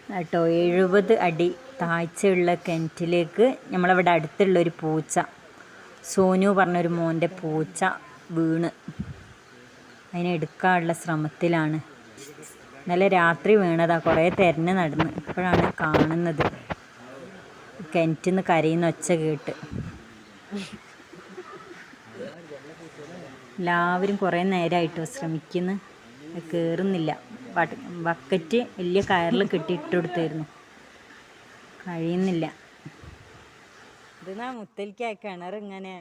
കേട്ടോ 70 അടി താഴ്ചയുള്ള കിണറ്റിലേക്ക് നമ്മളവിടെ അടുത്തുള്ളൊരു പൂച്ച സോനു പറഞ്ഞൊരു മോൻ്റെ പൂച്ച വീണ് അതിനെ എടുക്കാനുള്ള ശ്രമത്തിലാണ്. ഇന്നലെ രാത്രി വീണതാ. കുറേ തെരഞ്ഞ് നടന്ന് ഇപ്പോഴാണ് കാണുന്നത്. കിണറ്റിൽ നിന്ന് കരയുന്ന ഒച്ച കേട്ട് എല്ലാവരും കുറേ നേരമായിട്ടോ ശ്രമിക്കുന്നു, കയറുന്നില്ല. ബക്കറ്റ് വലിയ കയറിൽ കെട്ടിയിട്ട് കൊടുത്തായിരുന്നു, കഴിയുന്നില്ല. ഇതെന്നാ മുത്തലിക്ക കിണർ ഇങ്ങനെ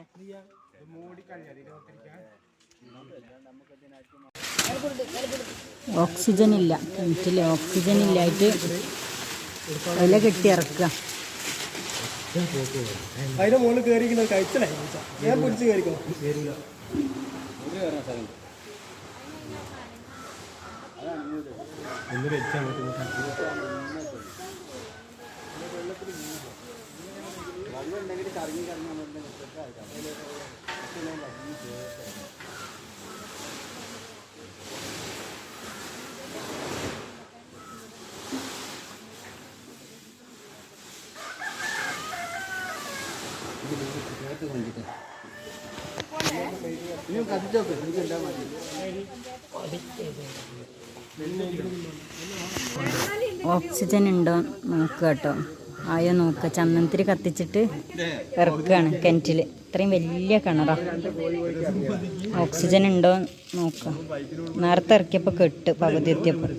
ഓക്സിജൻ ഇല്ല, കിണറ്റിൽ ഓക്സിജൻ ഇല്ലായിട്ട് വില കെട്ടി ഇറക്കുക. അതിന്റെ മുകളിൽ കയറിക്കുന്നത് കഴിച്ചല്ലേ, ഞാൻ പിടിച്ച് കയറിക്കോ. ഓക്സിജൻ ഉണ്ടോ നോക്കുക കേട്ടോ, ആയോ നോക്കുക. ചന്ദനത്തിരി കത്തിച്ചിട്ട് ഇറക്കുകയാണ് കിണറ്റിൽ. ഇത്രയും വലിയ കിണറാ. ഓക്സിജൻ ഉണ്ടോ നോക്കുക. നേരത്തെ ഇറക്കിയപ്പോൾ കെട്ട് പകുതി എത്തിയപ്പോൾ.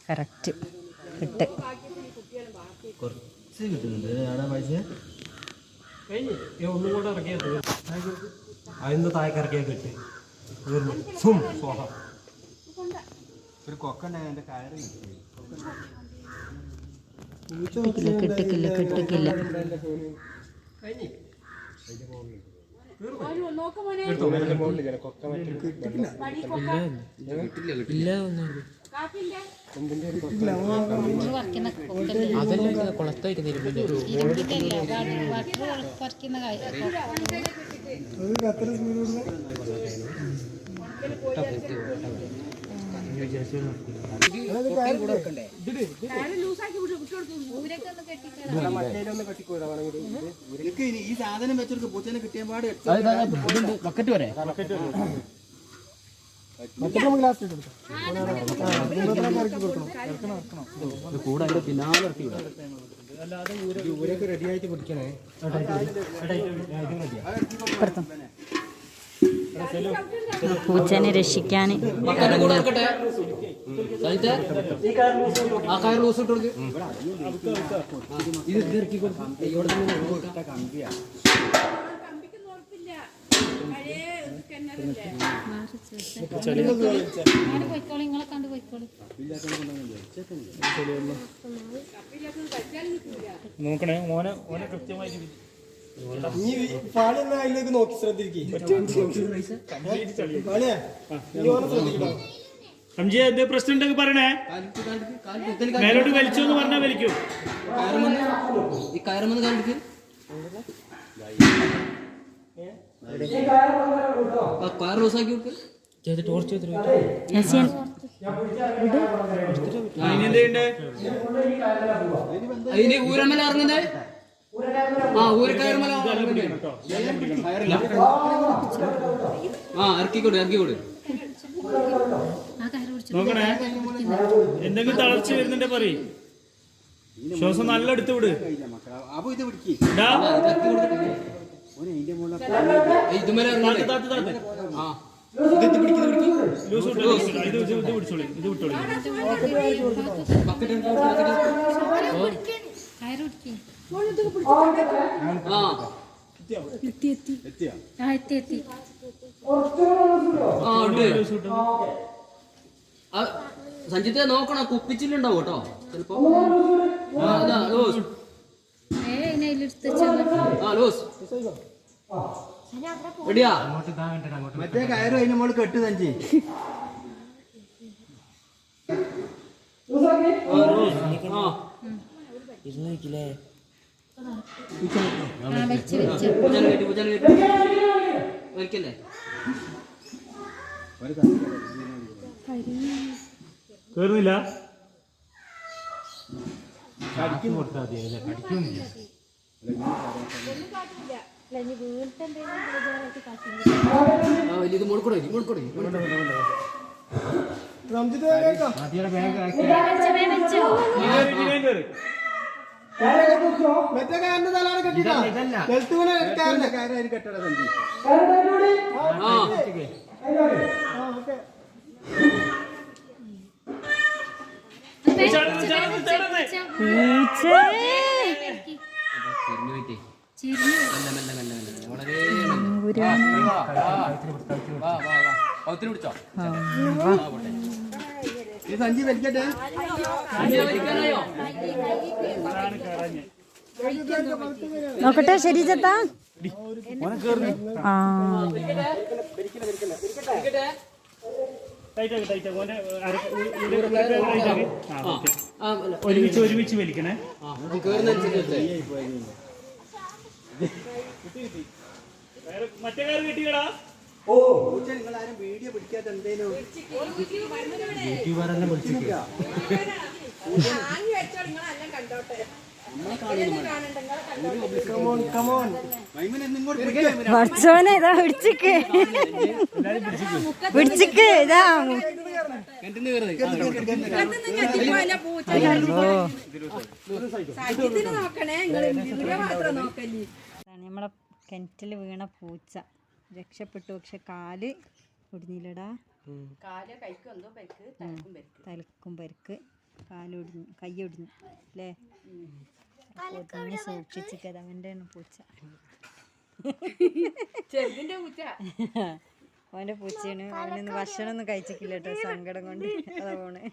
കറക്റ്റ് കിട്ട്. കുറച്ച് കിട്ടുന്നുണ്ട്. ഒന്നും കൂടെ ഇറക്കിയത് അതിന് താഴേക്ക് ഇറക്കിയാൽ കിട്ട്. ഒരു കൊക്കുണ്ടായി എൻ്റെ കയറി കിട്ടിക്കില്ല. ഈ സാധനം വെച്ചെടുക്ക് പൂച്ചനെ കിട്ടിയ പാട് ബക്കറ്റ് വരെ കൂടെ അതിന്റെ പിന്നാലെ ഇറക്കി റെഡിയായിട്ട് പിടിക്കണേ. പൂച്ചനെ രക്ഷിക്കാൻ നോക്കണേ മോനെ കൃത്യമായി അതിലേക്ക് നോക്കി ശ്രദ്ധിക്കും. പ്രശ്നം ഉണ്ടെങ്കിൽ പറയണേ. മേലോട്ട് വലിച്ചു എന്ന് പറഞ്ഞാൽ വലിക്കൂ. ഈ കയറുമെന്ന് കണ്ടിട്ട് കയർ ലൂസാക്കി വെക്ക്. ടോർച്ച് അതിന് ഊരമല ഇറങ്ങുന്നേ. ഊരക്കയറുമല ഇറക്കിക്കോട്. നോക്കണേ, എന്തെങ്കിലും തളർച്ച വരുന്നുണ്ടെ പറയും. ശ്വാസം നല്ല എടുത്തു വിട്. സഞ്ജിത്തെ നോക്കണം, കുപ്പിച്ചില്ലുണ്ടാവും കേട്ടോ ചിലപ്പോ. മറ്റേ കയറും അതിന് മോള് കെട്ട് സഞ്ചി. കേറുന്നില്ല. ഇത് മുഴുക്കൂടെ മറ്റേ കയറിന്റെ തലാണ് കെട്ടിട്ടാ കയറായി കെട്ടട സഞ്ചി. ഈ സഞ്ചി വലിക്കട്ടെ. നോക്കട്ടെ ശരി ചേട്ടാ. ഒരുമിച്ച് വലിക്കണേ. മറ്റേ കാര്യം കിട്ടിയടാ. നിങ്ങളാരും വീഡിയോ പിടിക്കാത്ത എന്തേലും പഠിച്ചോനെ ഇതാ പിടിച്ചിക്ക് പിടിച്ചിക്ക് ഇതാ. നമ്മളെ കിണറ്റിൽ വീണ പൂച്ച രക്ഷപ്പെട്ടു. പക്ഷെ കാല് ഒടിഞ്ഞില്ലടാ. തലക്കും പരിക്ക്, കാലൊടിഞ്ഞു, കൈയൊടിഞ്ഞു അല്ലേ? സൂക്ഷിച്ചിക്കത് അവൻ്റെ പൂച്ച. അവൻ്റെ പൂച്ചയാണ്. അവനൊന്ന് ഭക്ഷണം ഒന്നും കഴിച്ചിട്ടില്ല കേട്ടോ, സങ്കടം കൊണ്ട്. അതാ പോണേ.